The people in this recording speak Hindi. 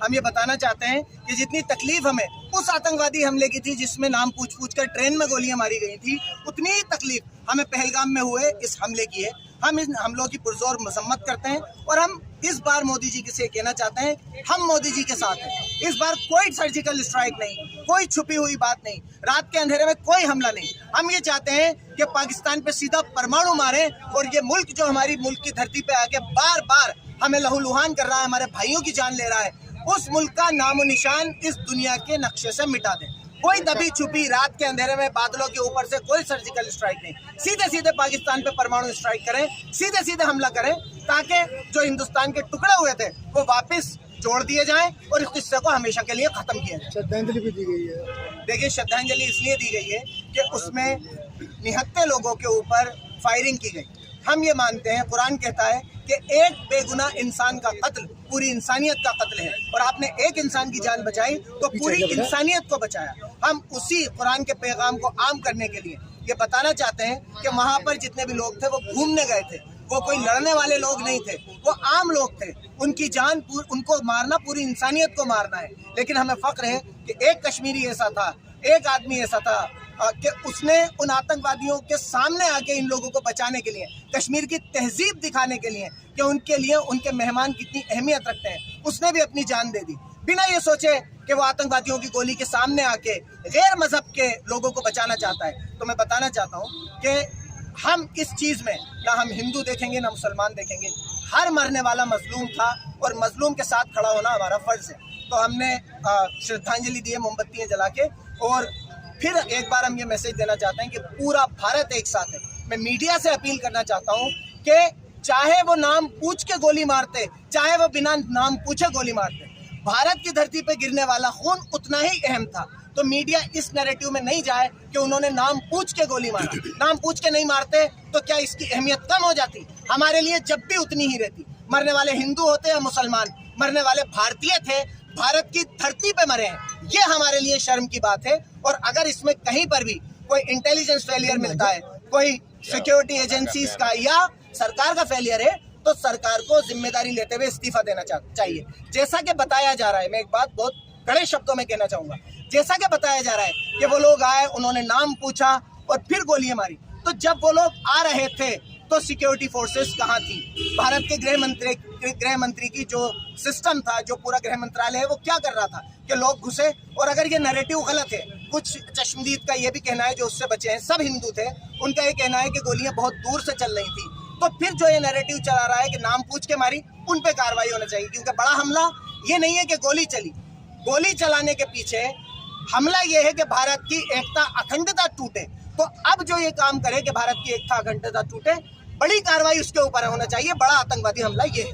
हम ये बताना चाहते हैं कि जितनी तकलीफ हमें उस आतंकवादी हमले की थी जिसमें नाम पूछ कर ट्रेन में गोलियां मारी गई थी, उतनी ही तकलीफ हमें पहलगाम में हुए इस हमले की है। हम इन हमलों की पुरजोर मजम्मत करते हैं और हम इस बार मोदी जी से कहना चाहते हैं, हम मोदी जी के साथ हैं। इस बार कोई सर्जिकल स्ट्राइक नहीं, कोई छुपी हुई बात नहीं, रात के अंधेरे में कोई हमला नहीं। हम ये चाहते हैं कि पाकिस्तान पे सीधा परमाणु मारे और ये मुल्क जो हमारी मुल्क की धरती पे आके बार बार हमें लहूलुहान कर रहा है, हमारे भाइयों की जान ले रहा है, उस मुल्क का नामो निशान इस दुनिया के नक्शे से मिटा दें। कोई दबी छुपी रात के अंधेरे में बादलों के ऊपर से कोई सर्जिकल स्ट्राइक नहीं, सीधे सीधे पाकिस्तान पे परमाणु स्ट्राइक करें, सीधे सीधे हमला करें, ताकि जो हिंदुस्तान के टुकड़े हुए थे वो वापस जोड़ दिए जाएं और इस किस्से को हमेशा के लिए खत्म किया जाए। श्रद्धांजलि भी दी गई है। देखिए, श्रद्धांजलि इसलिए दी गई है कि उसमें निहत्थे लोगों के ऊपर फायरिंग की गई। हम ये मानते हैं, कुरान कहता है कि एक बेगुनाह इंसान का कत्ल पूरी इंसानियत का कत्ल है, और आपने एक इंसान की जान बचाई तो पूरी इंसानियत को बचाया। हम उसी कुरान के पैगाम को आम करने के लिए ये बताना चाहते हैं कि वहाँ पर जितने भी लोग थे वो घूमने गए थे, वो कोई लड़ने वाले लोग नहीं थे, वो आम लोग थे। उनकी जान, उनको मारना पूरी इंसानियत को मारना है। लेकिन हमें फख्र है कि एक कश्मीरी ऐसा था, एक आदमी ऐसा था कि उसने उन आतंकवादियों के सामने आके इन लोगों को बचाने के लिए, कश्मीर की तहजीब दिखाने के लिए कि उनके लिए उनके मेहमान कितनी अहमियत रखते हैं, उसने भी अपनी जान दे दी, बिना ये सोचे कि वो आतंकवादियों की गोली के सामने आके गैर मजहब के लोगों को बचाना चाहता है। तो मैं बताना चाहता हूँ कि हम इस चीज़ में ना हम हिंदू देखेंगे ना मुसलमान देखेंगे, हर मरने वाला मजलूम था और मजलूम के साथ खड़ा होना हमारा फ़र्ज़ है। तो हमने श्रद्धांजलि दी है मोमबत्तियाँ जला के, और फिर एक बार हम ये मैसेज देना चाहते हैं कि पूरा भारत एक साथ है। मैं मीडिया से अपील करना चाहता हूँ कि चाहे वो नाम पूछ के गोली मारते, चाहे वो बिना नाम पूछे गोली मारते, भारत की धरती पे गिरने वाला खून उतना ही अहम था। तो मीडिया इस नैरेटिव में नहीं जाए कि उन्होंने नाम पूछ के गोली मारा। नाम पूछ के नहीं मारते तो क्या इसकी अहमियत कम हो जाती? हमारे लिए जब भी उतनी ही रहती। मरने वाले हिंदू होते या मुसलमान, मरने वाले भारतीय थे, भारत की धरती पे मरे हैं, ये हमारे लिए शर्म की बात है। और अगर इसमें कहीं पर भी कोई इंटेलिजेंस फेलियर मिलता है, कोई सिक्योरिटी एजेंसीज का या सरकार का फेलियर है, तो सरकार को जिम्मेदारी लेते हुए इस्तीफा देना चाहिए। जैसा कि बताया जा रहा है, मैं एक बात बहुत कड़े शब्दों में कहना चाहूंगा, जैसा कि बताया जा रहा है कि वो लोग आए, उन्होंने नाम पूछा और फिर गोलियां मारी, तो जब वो लोग आ रहे थे तो सिक्योरिटी फोर्सेस कहाँ थी? भारत के गृह मंत्री की जो सिस्टम था, जो पूरा गृह मंत्रालय है, वो क्या कर रहा था कि लोग घुसे? और अगर ये नैरेटिव गलत है, कुछ चश्मदीद का ये भी कहना है जो उससे बचे हैं, सब हिंदू थे, उनका ये कहना है कि गोलियां बहुत दूर से चल रही थी, तो फिर जो ये नैरेटिव चला रहा है कि नाम पूछ के मारी, उन पे कार्रवाई होना चाहिए। क्योंकि बड़ा हमला ये नहीं है कि गोली चली, गोली चलाने के पीछे हमला ये है कि भारत की एकता अखंडता टूटे। तो अब जो ये काम करे कि भारत की एकता अखंडता टूटे, बड़ी कार्रवाई उसके ऊपर होना चाहिए। बड़ा आतंकवादी हमला ये है।